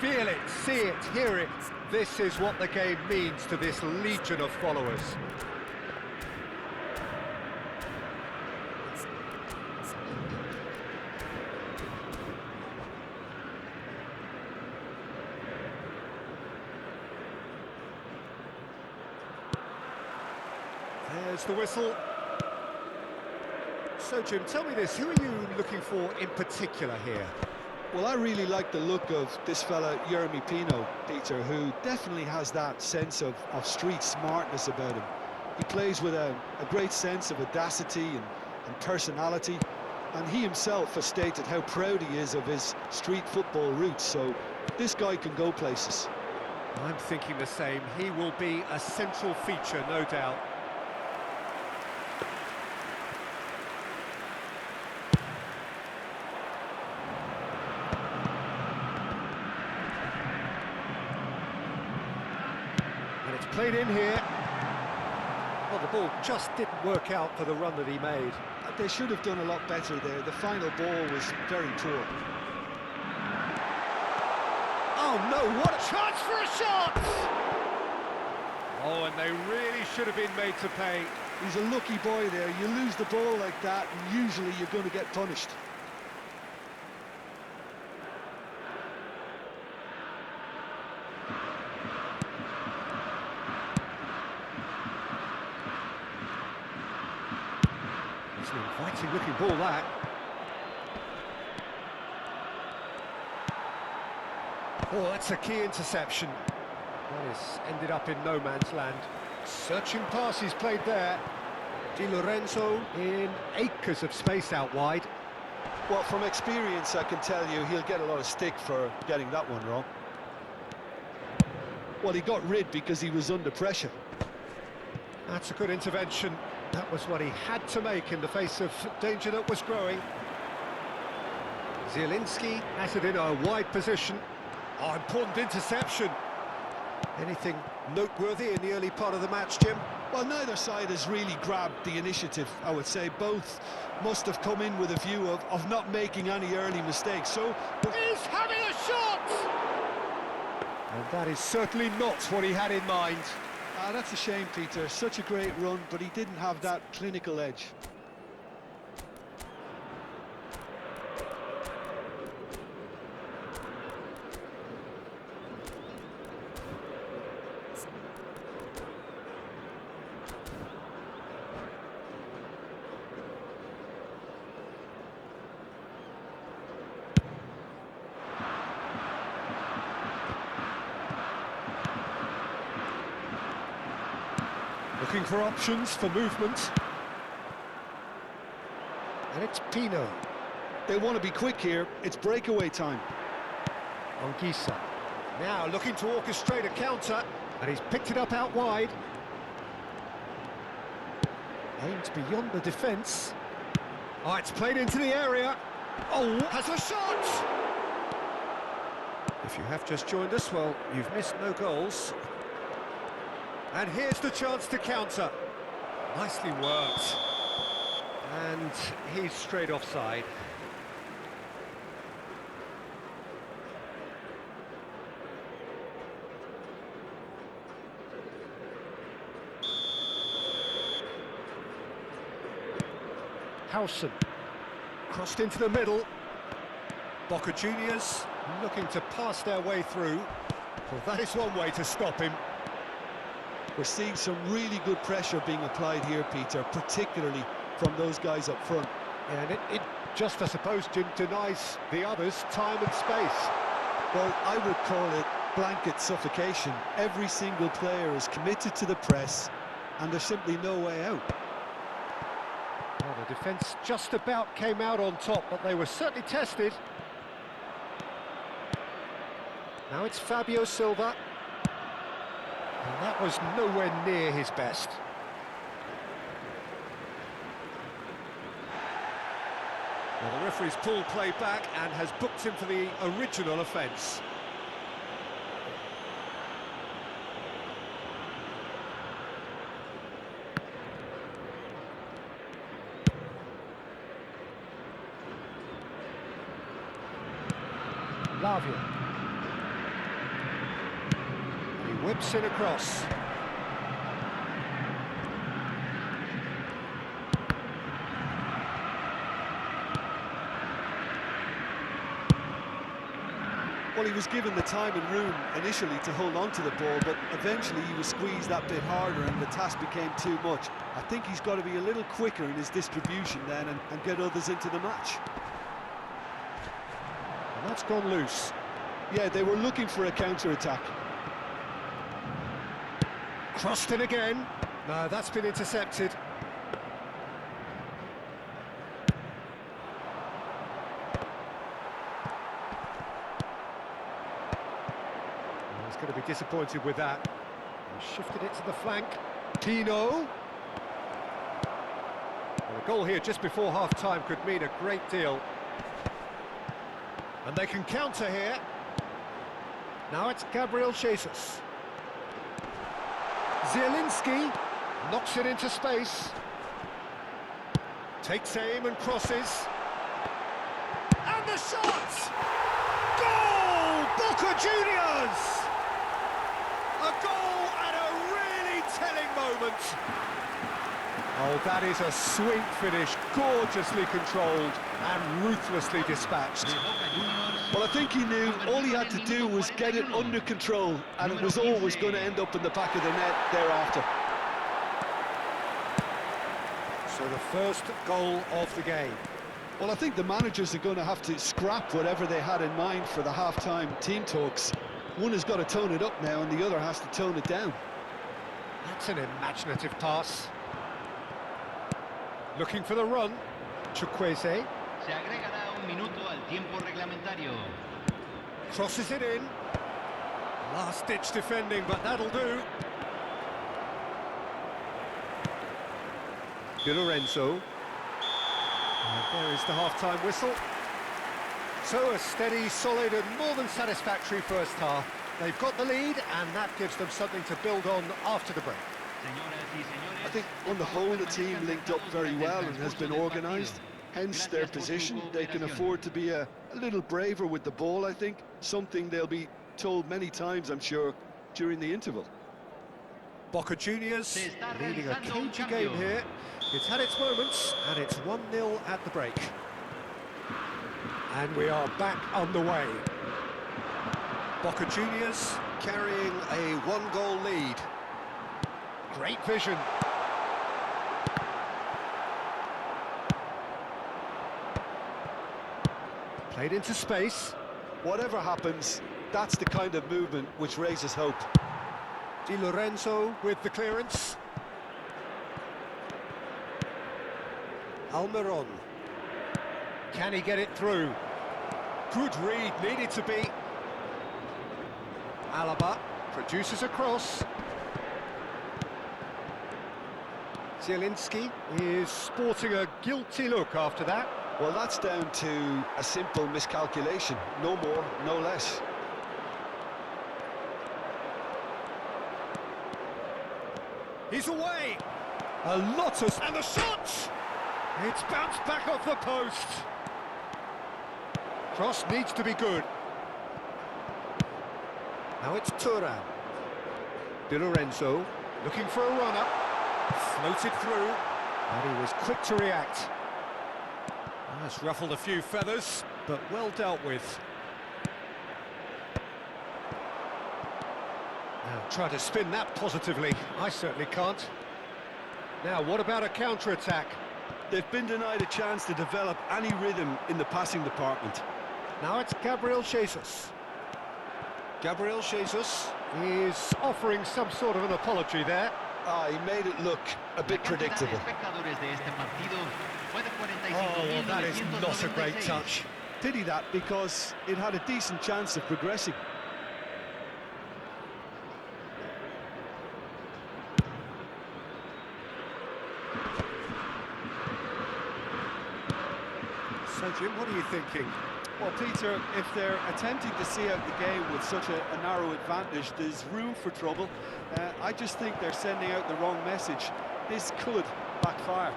Feel it, see it, hear it. This is what the game means to this legion of followers. There's the whistle. So, Jim, tell me this, who are you looking for in particular here? Well, I really like the look of this fella, Jeremy Pino, Peter, who definitely has that sense of street smartness about him. He plays with a great sense of audacity and personality, and he himself has stated how proud he is of his street football roots, so this guy can go places. I'm thinking the same. He will be a central feature, no doubt. And it's played in here. Well, the ball just didn't work out for the run that he made. They should have done a lot better there. The final ball was very poor. Oh no, what a chance for a shot! Oh, and they really should have been made to pay. He's a lucky boy there. You lose the ball like that, and usually you're going to get punished. It's an inviting looking ball, that. Oh, that's a key interception. That has ended up in no man's land. Searching passes played there. Di Lorenzo in acres of space out wide. Well, from experience, I can tell you he'll get a lot of stick for getting that one wrong. Well, he got rid because he was under pressure. That's a good intervention. That was what he had to make in the face of danger that was growing. Zielinski has it in a wide position. Oh, important interception. Anything noteworthy in the early part of the match, Jim? Well, neither side has really grabbed the initiative, I would say. Both must have come in with a view of not making any early mistakes, so... He's having a shot! And that is certainly not what he had in mind. That's a shame, Peter. Such a great run, but he didn't have that clinical edge. Looking for options for movement. And it's Pino. They want to be quick here. It's breakaway time. Anguissa. Now looking to orchestrate a counter. And he's picked it up out wide. Aimed beyond the defence. Oh, it's played into the area. Oh, has a shot! If you have just joined us, well, you've missed no goals. And here's the chance to counter. Nicely worked. And he's straight offside. Howson. Crossed into the middle. Boca Juniors looking to pass their way through. Well, that is one way to stop him. We're seeing some really good pressure being applied here, Peter, particularly from those guys up front. And it just, I suppose, Jim, denies the others time and space. Well, I would call it blanket suffocation. Every single player is committed to the press, and there's simply no way out. Well, the defence just about came out on top, but they were certainly tested. Now it's Fabio Silva. And that was nowhere near his best. Well, the referee's pulled play back and has booked him for the original offence. Lavia. Whips in across. Well, he was given the time and room initially to hold on to the ball, but eventually he was squeezed that bit harder and the task became too much. I think he's got to be a little quicker in his distribution then and get others into the match. And that's gone loose. Yeah, they were looking for a counter-attack. Crossed in again. No, that's been intercepted. He's going to be disappointed with that. He shifted it to the flank. Pino. Well, a goal here just before half-time could mean a great deal. And they can counter here. Now it's Gabriel Jesus. Zielinski knocks it into space. Takes aim and crosses. And the shot! Goal! Boca Juniors! A goal at a really telling moment. Oh, that is a sweet finish, gorgeously controlled and ruthlessly dispatched. Well, I think he knew all he had to do was get it under control, and it was always going to end up in the back of the net thereafter. So the first goal of the game. Well, I think the managers are going to have to scrap whatever they had in mind for the half-time team talks. One has got to tone it up now, and the other has to tone it down. That's an imaginative pass. Looking for the run. Chukwueze. Se agregará un minuto al tiempo reglamentario. Crosses it in. Last-ditch defending, but that'll do. Di Lorenzo. And there is the half-time whistle. So a steady, solid and more than satisfactory first half. They've got the lead and that gives them something to build on after the break. I think on the whole the team linked up very well and has been organised. Hence their position. They can afford to be a little braver with the ball, I think. Something they'll be told many times, I'm sure, during the interval. Boca Juniors leading a cagey game here. It's had its moments, and it's 1-0 at the break. And we are back underway. Boca Juniors carrying a one-goal lead. Great vision. Played into space. Whatever happens, that's the kind of movement which raises hope. Di Lorenzo with the clearance. Almiron. Can he get it through? Good read, needed to be. Alaba produces a cross. Zielinski is sporting a guilty look after that. Well, that's down to a simple miscalculation. No more, no less. He's away. A lot of... And the shot! It's bounced back off the post. Cross needs to be good. Now it's Thuram. Di Lorenzo looking for a run-up. Floated through. And he was quick to react. That's ruffled a few feathers, but well dealt with. Now, try to spin that positively. I certainly can't. Now, what about a counter-attack? They've been denied a chance to develop any rhythm in the passing department. Now it's Gabriel Jesus. Gabriel Jesus is offering some sort of an apology there. He made it look a bit predictable. Oh, well, that is not a great touch. Pity that, because it had a decent chance of progressing. So, Jim, what are you thinking? Well, Peter, if they're attempting to see out the game with such a narrow advantage, there's room for trouble. I just think they're sending out the wrong message. This could backfire.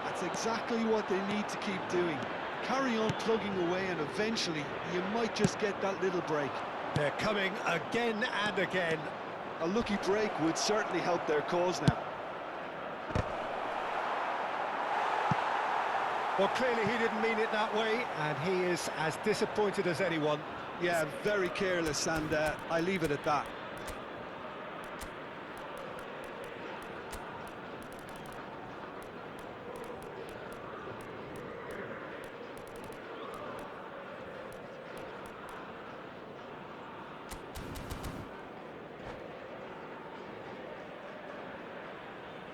That's exactly what they need to keep doing. Carry on plugging away and eventually you might just get that little break. They're coming again and again. A lucky break would certainly help their cause now. Well, clearly he didn't mean it that way, and he is as disappointed as anyone. Yeah, very careless, and I leave it at that.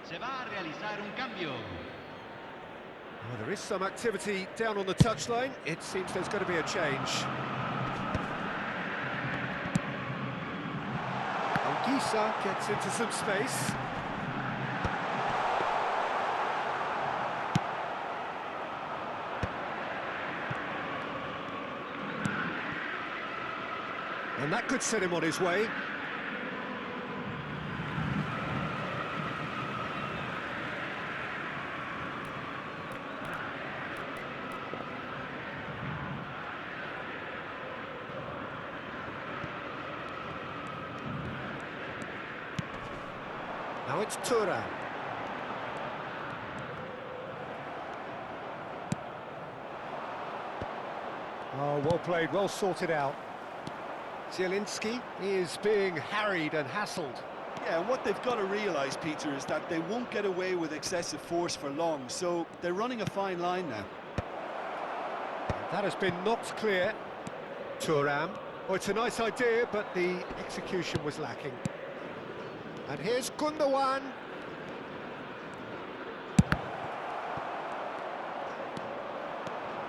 Se va a realizar un cambio. Well, there is some activity down on the touchline. It seems there's going to be a change. Anguissa gets into some space. And that could set him on his way. Now it's Thuram. Oh, well played, well sorted out. Zielinski is being harried and hassled. Yeah, and what they've got to realise, Peter, is that they won't get away with excessive force for long, so they're running a fine line now. That has been knocked clear. Thuram. Oh, it's a nice idea, but the execution was lacking. And here's Gundogan.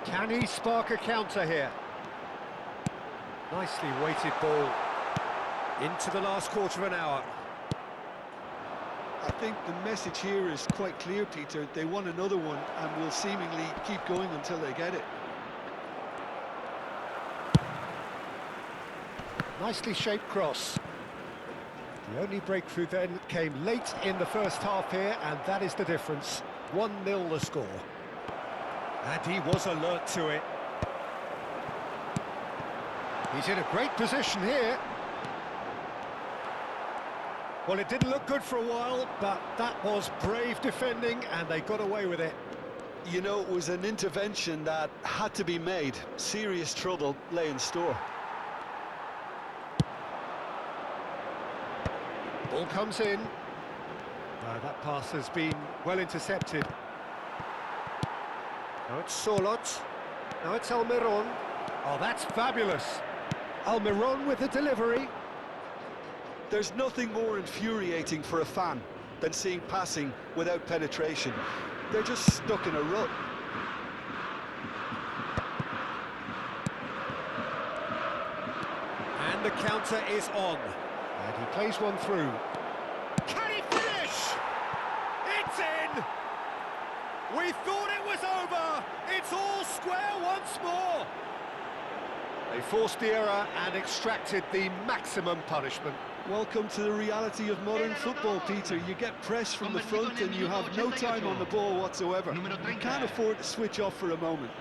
Can he spark a counter here? Nicely weighted ball. Into the last quarter of an hour. I think the message here is quite clear, Peter. They want another one and will seemingly keep going until they get it. Nicely shaped cross. The only breakthrough then came late in the first half here, and that is the difference. 1-0 the score. And he was alert to it. He's in a great position here. Well, it didn't look good for a while, but that was brave defending, and they got away with it. You know, it was an intervention that had to be made. Serious trouble lay in store. Ball comes in. That pass has been well intercepted. Now it's Solot. Now it's Almiron. Oh, that's fabulous. Almiron with the delivery. There's nothing more infuriating for a fan than seeing passing without penetration. They're just stuck in a rut. And the counter is on. And he plays one through. Can he finish? It's in! We thought it was over! It's all square once more! They forced the error and extracted the maximum punishment. Welcome to the reality of modern football, Peter. You get press from the front and you have no time on the ball whatsoever. You can't afford to switch off for a moment.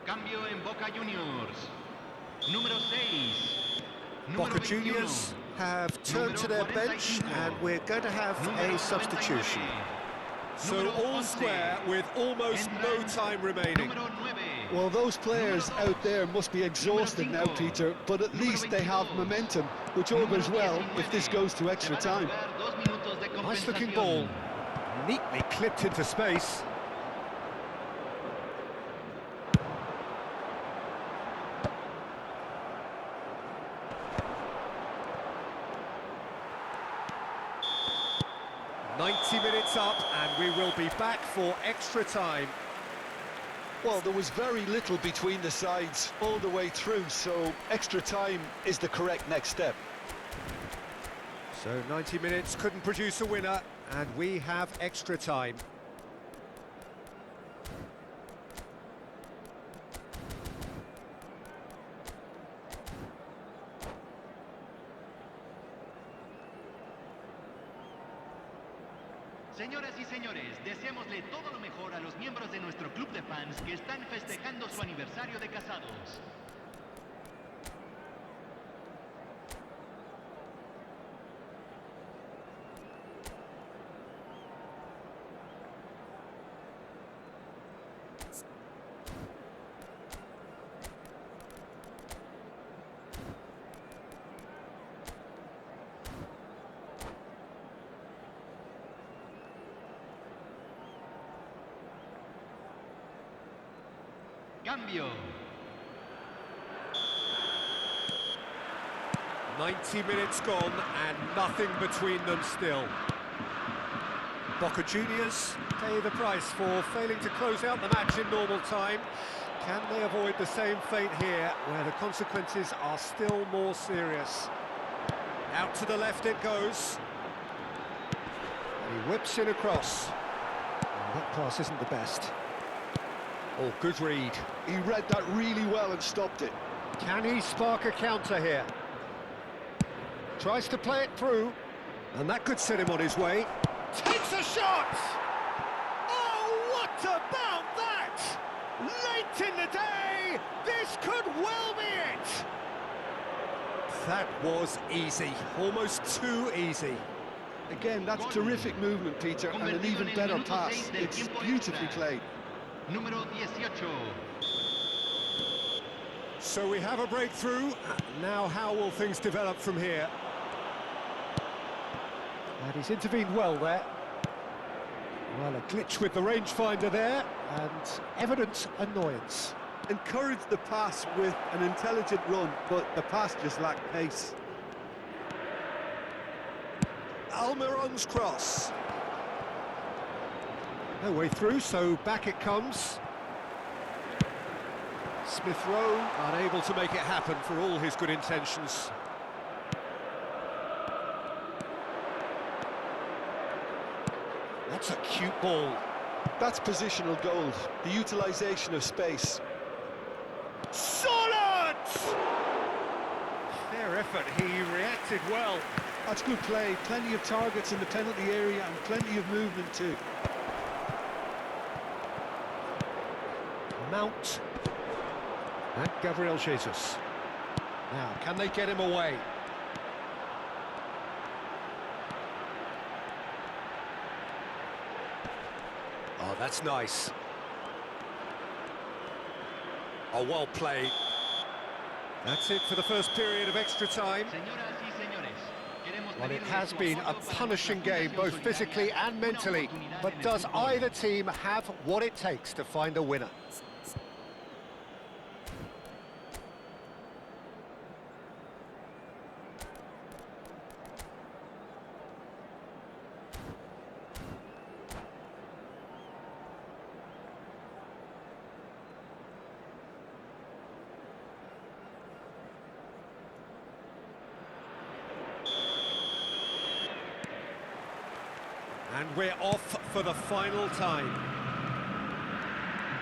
Cambio en Boca Juniors. Número 6. Boca Juniors have turned to their bench and we're going to have a substitution. So all square with almost no time remaining. Well, those players out there must be exhausted now, Peter, but at least they have momentum, which augurs well if this goes to extra time. Nice looking ball, neatly clipped into space. 90 minutes up, and we will be back for extra time. Well, there was very little between the sides all the way through, so extra time is the correct next step. So 90 minutes couldn't produce a winner, and we have extra time. Señoras y señores, deseémosle todo lo mejor a los miembros de nuestro club de fans que están festejando su aniversario de casados. Cambio. 90 minutes gone and nothing between them still. Boca Juniors pay the price for failing to close out the match in normal time. Can they avoid the same fate here, where the consequences are still more serious? Out to the left it goes. He whips in across. And that pass isn't the best. Oh, good read. He read that really well and stopped it. Can he spark a counter here? Tries to play it through, and that could set him on his way. Takes a shot! Oh, what about that? Late in the day, this could well be it! That was easy, almost too easy. Again, that's terrific movement, Peter, and an even better pass. It's beautifully played. Número 18. So we have a breakthrough. Now how will things develop from here? And he's intervened well there. Well, a glitch with the rangefinder there, and evident annoyance. Encouraged the pass with an intelligent run, but the pass just lacked pace. Almiron's cross. No way through, so back it comes. Smith Rowe unable to make it happen for all his good intentions. That's a cute ball. That's positional gold, the utilisation of space. Solid! Fair effort, he reacted well. That's good play, plenty of targets in the penalty area and plenty of movement too. Mount. And Gabriel Jesus. Now, can they get him away? Oh, that's nice. Oh, well played. That's it for the first period of extra time. Señoras y señores, queremos Well, it pedirles has su been a apoyo para punishing nuestra game, fundación both solidaria, physically and una mentally. oportunidad But en el does fútbol. either team have what it takes to find a winner? And we're off for the final time.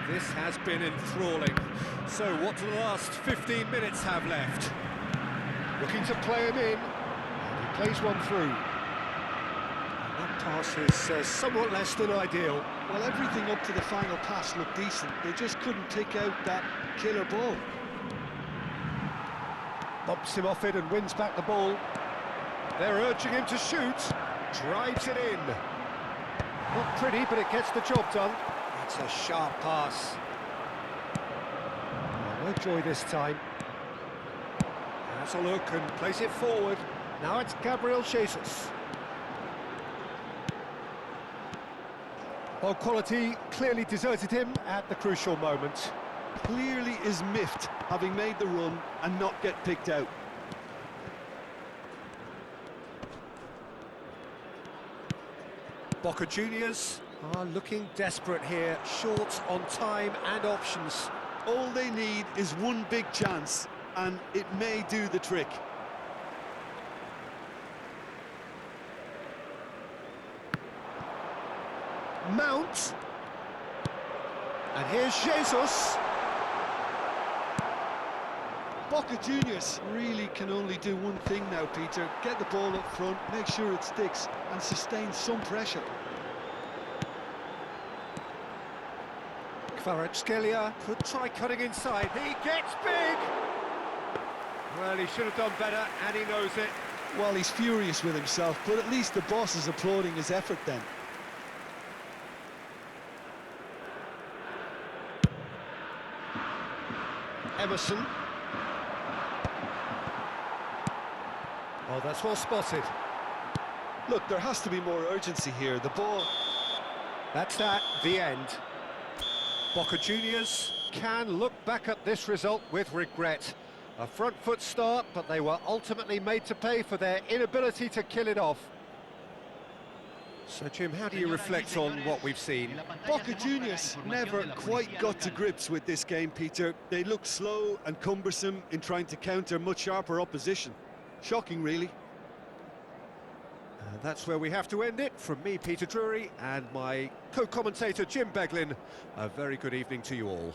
This has been enthralling. So what do the last 15 minutes have left? Looking to play him in, and he plays one through. And that pass is somewhat less than ideal. Well, everything up to the final pass looked decent. They just couldn't pick out that killer ball. Bumps him off it and wins back the ball. They're urging him to shoot. Drives it in. Not pretty, but it gets the job done. It's a sharp pass. Oh, no joy this time. Has a look and plays it forward. Now it's Gabriel Jesus. Well, quality clearly deserted him at the crucial moment. Clearly is miffed, having made the run and not get picked out. Boca Juniors are looking desperate here, short on time and options. All they need is one big chance, and it may do the trick. Mount. And here's Jesus. Boca Juniors really can only do one thing now, Peter. Get the ball up front, make sure it sticks, and sustain some pressure. Kvaratskhelia could try cutting inside. He gets big! Well, he should have done better, and he knows it. Well, he's furious with himself, but at least the boss is applauding his effort then. Emerson. Oh, that's well spotted. Look, there has to be more urgency here. The ball... That's that, the end. Boca Juniors can look back at this result with regret. A front foot start, but they were ultimately made to pay for their inability to kill it off. So, Jim, how do you reflect on what we've seen? Boca Juniors never quite got to grips with this game, Peter. They looked slow and cumbersome in trying to counter much sharper opposition. Shocking, really. And that's where we have to end it. From me, Peter Drury, and my co-commentator, Jim Beglin, a very good evening to you all.